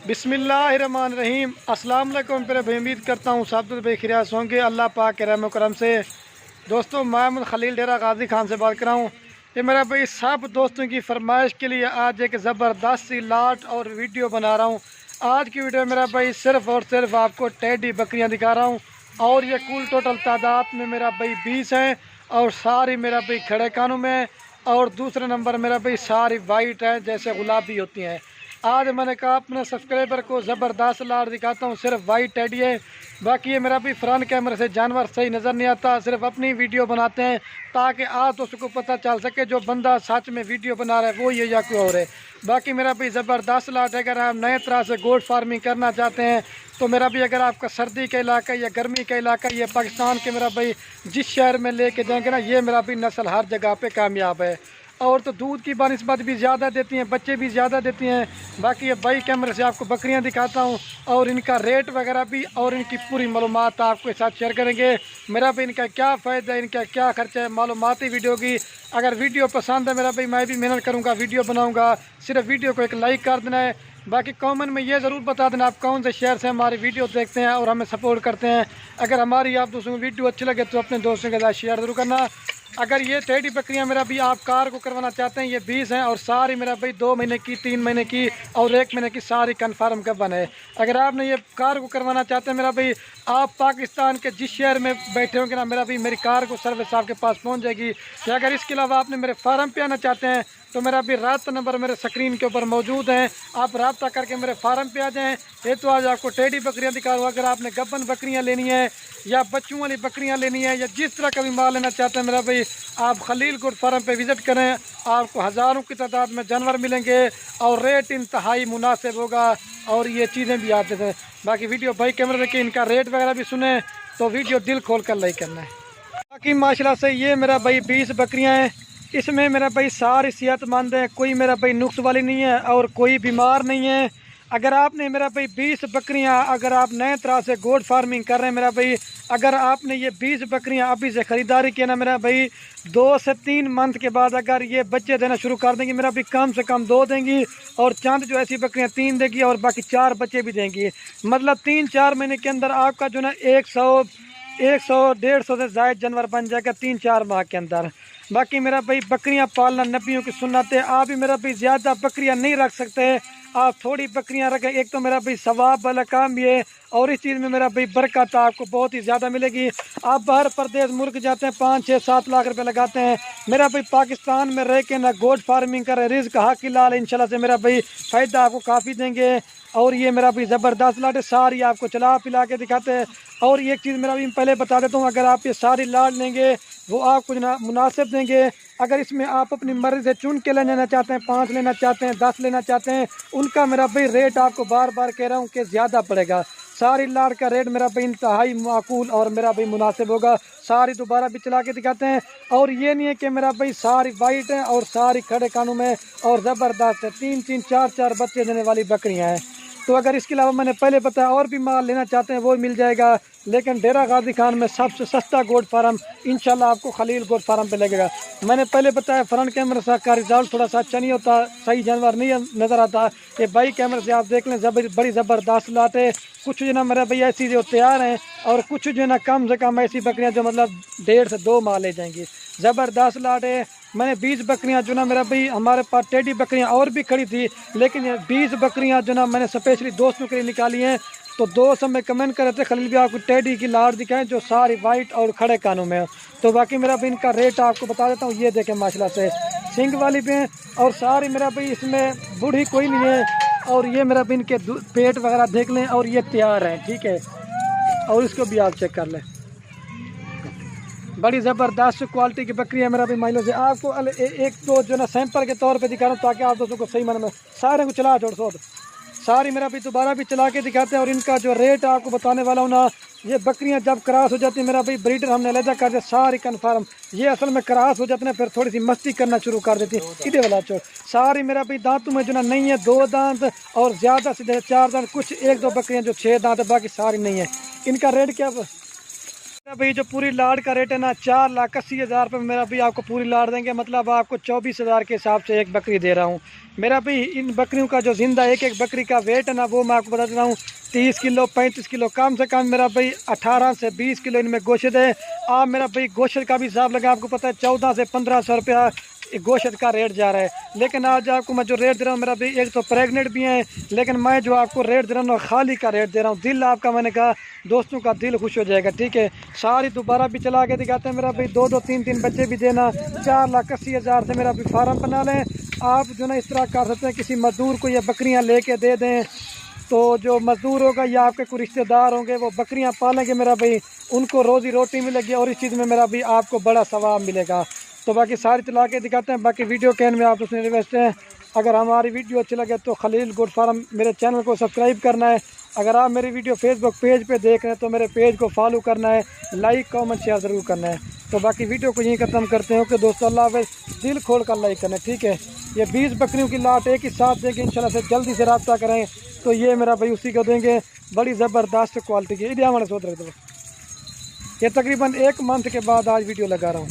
बिस्मिल्लाहिर्रहमानिर्रहीम। अस्सलाम वालेकुम। मेरे भाई, उम्मीद करता हूँ सब तो बेखियास होंगे अल्लाह पाक के रहम करम से। दोस्तों, मैं खलील डेरा गाजी खान से बात कर रहा हूँ। ये मेरा भाई सब दोस्तों की फरमाइश के लिए आज एक ज़बरदस्त सी लाट और वीडियो बना रहा हूँ। आज की वीडियो में मेरा भाई सिर्फ़ और सिर्फ आपको टेडी बकरियाँ दिखा रहा हूँ और ये कुल टोटल तादाद में मेरा भाई 20 हैं और सारी मेरा भाई खड़े कानों में। और दूसरे नंबर मेरा भाई सारी वाइट है जैसे गुलाबी होती हैं। आज मैंने कहा अपने सब्सक्राइबर को ज़बरदस्त लाट दिखाता हूँ, सिर्फ वाइट टेडी है। बाकी ये मेरा भी फ्रंट कैमरे से जानवर सही नज़र नहीं आता, सिर्फ अपनी वीडियो बनाते हैं ताकि आप दोस्तों को पता चल सके जो बंदा सच में वीडियो बना रहा है वो ये या कोई और है। बाकी मेरा भी ज़बरदस्त लाट है। अगर आप नए तरह से गोट फार्मिंग करना चाहते हैं तो मेरा भी, अगर आपका सर्दी का इलाका या गर्मी का इलाका, ये पाकिस्तान के मेरा भाई जिस शहर में लेके जाएंगे ना, ये मेरा भी नस्ल हर जगह पे कामयाब है। और तो दूध की बनस्बत भी ज़्यादा देती हैं, बच्चे भी ज़्यादा देती हैं। बाकी ये बाई कैमरे से आपको बकरियां दिखाता हूं और इनका रेट वगैरह भी और इनकी पूरी मालूमात आपके साथ शेयर करेंगे। मेरा भी इनका क्या फ़ायदा है, इनका क्या खर्चा है, मालूमाती वीडियो की। अगर वीडियो पसंद है मेरा भाई, मैं भी मेहनत करूँगा, वीडियो बनाऊँगा। सिर्फ वीडियो को एक लाइक कर देना है। बाकी कमेंट में ये ज़रूर बता देना आप कौन से शहर से हमारी वीडियो देखते हैं और हमें सपोर्ट करते हैं। अगर हमारी आप दोस्तों को वीडियो अच्छी लगे तो अपने दोस्तों के साथ शेयर ज़रूर करना। अगर ये टेडी बकरियां मेरा भी आप कार को करवाना चाहते हैं, ये 20 हैं और सारी मेरा भाई 2 महीने की, 3 महीने की और 1 महीने की सारी कन्फर्म कबन है। अगर आपने ये कार को करवाना चाहते हैं मेरा भाई, आप पाकिस्तान के जिस शहर में बैठे होंगे ना मेरा भाई, मेरी कार को सर्विस आपके पास पहुंच जाएगी। या अगर इसके अलावा आपने मेरे फार्म पे आना चाहते हैं तो मेरा भी रब्ता नंबर मेरे स्क्रीन के ऊपर मौजूद हैं, आप रब्ता करके मेरे फार्म पे आ जाएं। ये तो आज आपको टेडी बकरियां दिखा रहा हूँ। अगर आपने गब्बन बकरियां लेनी है या बच्चों वाली बकरियां लेनी है या जिस तरह का भी माल लेना चाहते हैं मेरा भाई, आप खलील गुड फार्म पे विज़िट करें। आपको हज़ारों की तादाद में जानवर मिलेंगे और रेट इंतहाई मुनासिब होगा और ये चीज़ें भी आते थे। बाकी वीडियो भाई कैमरे देखिए, इनका रेट वगैरह भी सुने तो वीडियो दिल खोल कर लाइक करना है। बाकी माशाल्लाह से ये मेरा भाई 20 बकरियाँ हैं। इसमें मेरा भाई सारी सेहतमंद है, कोई मेरा भाई नुक्स वाली नहीं है और कोई बीमार नहीं है। अगर आपने मेरा भाई 20 बकरियां, अगर आप नए तरह से गोट फार्मिंग कर रहे हैं मेरा भाई, अगर आपने ये 20 बकरियां अभी से ख़रीदारी किया ना मेरा भाई, 2 से 3 मंथ के बाद अगर ये बच्चे देना शुरू कर देंगी मेरा भाई, कम से कम 2 देंगी और चंद जो ऐसी बकरियां 3 देगी और बाकी 4 बच्चे भी देंगी। मतलब 3-4 महीने के अंदर आपका जो ना 100-150 से ज़ायद जानवर बन जाएगा 3-4 माह के अंदर। बाकी मेरा भाई बकरियां पालना नबियों की सुन्नत है। आप भी मेरा भाई ज़्यादा बकरियां नहीं रख सकते, आप थोड़ी बकरियां रखें। एक तो मेरा भाई सवाब वाला काम भी है और इस चीज़ में मेरा भाई बरकत आपको बहुत ही ज़्यादा मिलेगी। आप बाहर प्रदेश मुल्क जाते हैं 5-6-7 लाख रुपए लगाते हैं, मेरा भाई पाकिस्तान में रह के ना गोट फार्मिंग करे, रिज़्क हक हलाल इंशाल्लाह से मेरा भाई फ़ायदा आपको काफ़ी देंगे। और ये मेरा भाई ज़बरदस्त लाट है, सारी आपको चला पिला के दिखाते हैं। और एक चीज़ मेरा भी पहले बता देता हूँ, अगर आप ये सारी लाट लेंगे वो आपको जो ना मुनासिब देंगे। अगर इसमें आप अपनी मर्ज़ी से चुन के लेना चाहते हैं, 5 लेना चाहते हैं, 10 लेना चाहते हैं, उनका मेरा भाई रेट आपको बार बार कह रहा हूँ कि ज़्यादा पड़ेगा। सारी लाट का रेट मेरा भाई इंतहाई माकूल और मेरा भाई मुनासिब होगा। सारी दोबारा भी चला के दिखाते हैं और ये नहीं है कि मेरा भाई सारी वाइट है और सारी खड़े कानों में और ज़बरदस्त है, 3-3, 4-4 बच्चे देने वाली बकरियाँ हैं। तो अगर इसके अलावा मैंने पहले बताया और भी माल लेना चाहते हैं वो मिल जाएगा, लेकिन डेरा गाजी खान में सबसे सस्ता गोट फार्म इंशाल्लाह आपको खलील गोट फार्म पे लगेगा। मैंने पहले बताया फ्रंट कैमरे से का रिजल्ट थोड़ा सा अच्छा नहीं होता, सही जानवर नहीं नज़र आता। ये बाई कैमरे से आप देख लें, बड़ी ज़बरदस्त लाट है। कुछ जो ना मेरा भैया ऐसी जो तैयार हैं और कुछ जो ना कम से कम ऐसी बकरियाँ जो मतलब 1.5 से 2 माह ले जाएंगी। ज़बरदस्त लाट है। मैंने 20 बकरियां जो ना मेरा भाई, हमारे पास टेडी बकरियां और भी खड़ी थी, लेकिन ये 20 बकरियां जो ना मैंने स्पेशली दोस्तों के लिए निकाली हैं। तो दोस्त हमें कमेंट कर रहे थे खलील भी आपको टेडी की लाट दिखाएं जो सारी वाइट और खड़े कानों में है। तो बाकी मेरा भाई इनका रेट आपको बता देता हूँ। ये देखें माशाल्लाह से सिंग वाली भी हैं और सारी मेरा भाई इसमें बूढ़ी कोई नहीं है। और ये मेरा भाई इनके पेट वगैरह देख लें और ये तैयार हैं, ठीक है। और इसको भी आप चेक कर लें, बड़ी ज़बरदस्त क्वालिटी की बकरी है मेरा भी। माइलों से आपको एक तो जो ना सैंपल के तौर पे दिखा रहा हूँ ताकि आप दोस्तों को सही माने में सारे को चला छोड़ सो सारी मेरा भी दोबारा भी चला के दिखाते हैं। और इनका जो रेट आपको बताने वाला हूँ ना, ये बकरियां जब क्रॉस हो जाती है मेरा भाई, ब्रीडर हमने अलहदा कर दिया सारी कन्फर्म। ये असल में क्रॉस हो जाते हैं फिर थोड़ी सी मस्ती करना शुरू कर देती है। इधे वाला चोट सारी मेरा भाई दांतों में जो ना नहीं है, 2 दांत और ज़्यादा से 4 दांत, कुछ 1-2 बकरियाँ जो 6 दांत है, बाकी सारी नहीं है। इनका रेट क्या भाई जो पूरी लाड़ का रेट है ना 4,80,000 रुपये मेरा भाई आपको पूरी लाड़ देंगे, मतलब आपको 24,000 के हिसाब से एक बकरी दे रहा हूँ मेरा भाई। इन बकरियों का जो जिंदा एक एक बकरी का वेट है ना वो मैं आपको बता दे रहा हूँ 30 किलो 35 किलो, कम से कम मेरा भाई 18 से 20 किलो इनमें गोश्त है। आप मेरा भाई गोश्त का भी हिसाब लगा, आपको पता है 14 से 1500 रुपया गोश्त का रेट जा रहा है। लेकिन आज आपको मैं जो रेट दे रहा हूँ मेरा भाई, एक तो प्रेग्नेंट भी हैं, लेकिन मैं जो आपको रेट दे रहा हूँ खाली का रेट दे रहा हूँ। दिल आपका, मैंने कहा दोस्तों का दिल खुश हो जाएगा, ठीक है। सारी दोबारा भी चला के दिखाते हैं मेरा भाई, 2-2 3-3 बच्चे भी देना। 4,80,000 से मेरा भाई फार्म बना लें आप, जो ना इस तरह कर सकते हैं, किसी मजदूर को ये बकरियाँ लेके दे दें, तो जो मजदूर होगा या आपके कोई रिश्तेदार होंगे वो बकरियां पालेंगे मेरा भाई, उनको रोज़ी रोटी मिलेगी और इस चीज़ में मेरा भाई आपको बड़ा सवाब मिलेगा। तो बाकी सारी चला के दिखाते हैं। बाकी वीडियो के एंड में आप उसने रिक्वेस्ट है, अगर हमारी वीडियो अच्छी लगे तो खलील गोट फार्म मेरे चैनल को सब्सक्राइब करना है। अगर आप मेरी वीडियो फेसबुक पेज पे देख रहे हैं तो मेरे पेज को फॉलो करना है, लाइक कमेंट शेयर ज़रूर करना है। तो बाकी वीडियो को यहीं ख़त्म करते हैं। ओके दोस्तों, अल्लाह हाफ़िज़, दिल खोल कर लाइक करना, ठीक है। ये 20 बकरियों की लाट एक ही साथ देंगे इंशाल्लाह से, जल्दी से रब्ता करें तो ये मेरा भाई उसी को देंगे, बड़ी ज़बरदस्त क्वालिटी की। इधर हमारे सोच रहे थे, ये तकरीबन 1 मंथ के बाद आज वीडियो लगा रहा हूँ।